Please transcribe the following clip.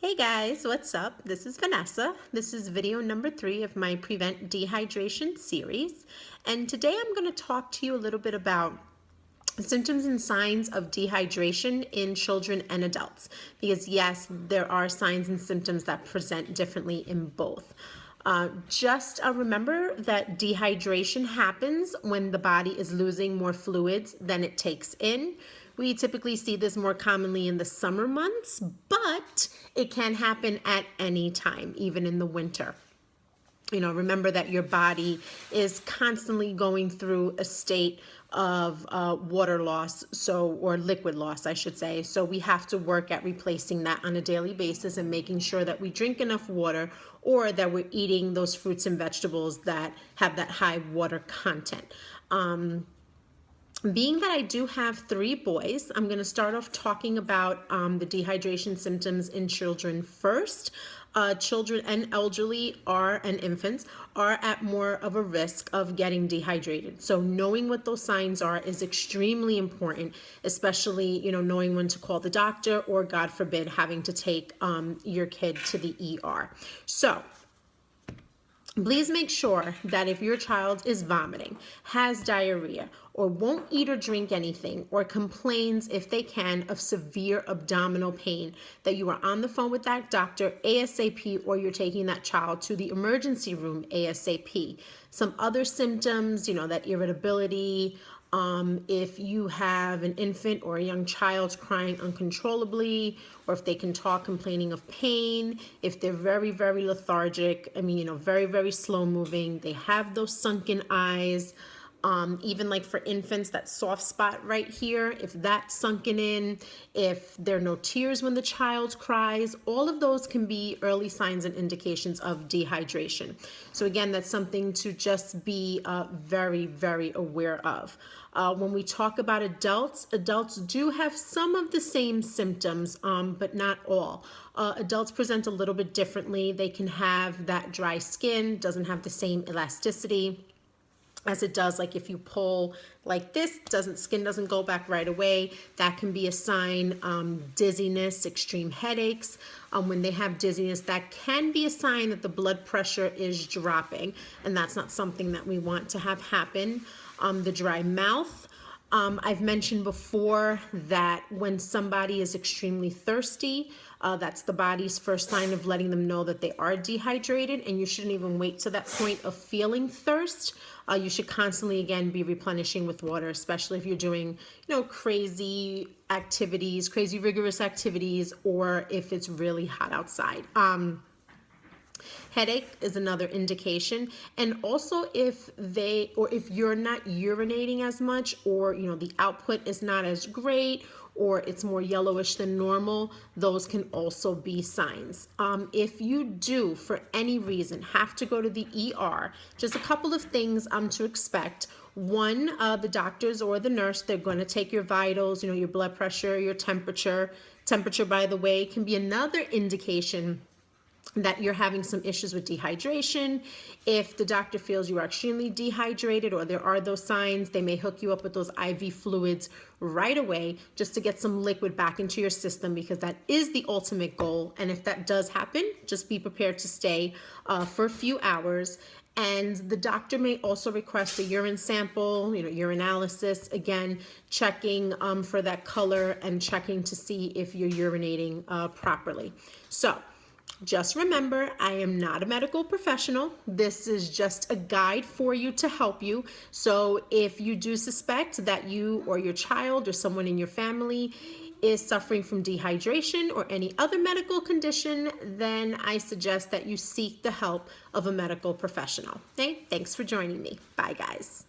Hey guys, what's up? This is Vanessa. This is video number 3 of my Prevent Dehydration series. And today I'm going to talk to you a little bit about symptoms and signs of dehydration in children and adults. Because yes, there are signs and symptoms that present differently in both. Just remember that dehydration happens when the body is losing more fluids than it takes in. We typically see this more commonly in the summer months, but it can happen at any time, even in the winter. Remember that your body is constantly going through a state of water loss, or liquid loss, I should say. So we have to work at replacing that on a daily basis and making sure that we drink enough water or that we're eating those fruits and vegetables that have that high water content. Being that I do have 3 boys, I'm going to start off talking about the dehydration symptoms in children first. Children and elderly and infants are at more of a risk of getting dehydrated. So knowing what those signs are is extremely important, especially, knowing when to call the doctor or, God forbid, having to take your kid to the ER. So please make sure that if your child is vomiting, has diarrhea, or won't eat or drink anything, or complains, if they can, of severe abdominal pain, that you are on the phone with that doctor ASAP, or you're taking that child to the emergency room ASAP. Some other symptoms, that irritability, if you have an infant or a young child crying uncontrollably, or if they can talk complaining of pain, if they're very, very lethargic, very, very slow moving, they have those sunken eyes, even like for infants, that soft spot right here, if that's sunken in, if there are no tears when the child cries, all of those can be early signs and indications of dehydration. So again, that's something to just be very, very aware of. When we talk about adults do have some of the same symptoms, but not all. Adults present a little bit differently. They can have that dry skin, doesn't have the same elasticity as it does, like if you pull like this, skin doesn't go back right away. That can be a sign. Dizziness, extreme headaches. When they have dizziness, that can be a sign that the blood pressure is dropping, and that's not something that we want to have happen. The dry mouth. I've mentioned before that when somebody is extremely thirsty, that's the body's first sign of letting them know that they are dehydrated, and you shouldn't even wait to that point of feeling thirst. You should constantly, again, be replenishing with water, especially if you're doing, crazy activities, crazy rigorous activities, or if it's really hot outside. Headache is another indication. And also if you're not urinating as much, or, the output is not as great, or it's more yellowish than normal, those can also be signs. If you do, for any reason, have to go to the ER, just a couple of things to expect. One, the doctors or the nurse, they're going to take your vitals, your blood pressure, your temperature. Temperature, by the way, can be another indication that you're having some issues with dehydration. If the doctor feels you are extremely dehydrated, or there are those signs, they may hook you up with those IV fluids right away just to get some liquid back into your system, because that is the ultimate goal. And if that does happen, just be prepared to stay for a few hours. And the doctor may also request a urine sample, urinalysis, again, checking for that color and checking to see if you're urinating properly. So just remember, I am not a medical professional. This is just a guide for you to help you. So if you do suspect that you or your child or someone in your family is suffering from dehydration or any other medical condition, then I suggest that you seek the help of a medical professional. Okay? Thanks for joining me. Bye, guys.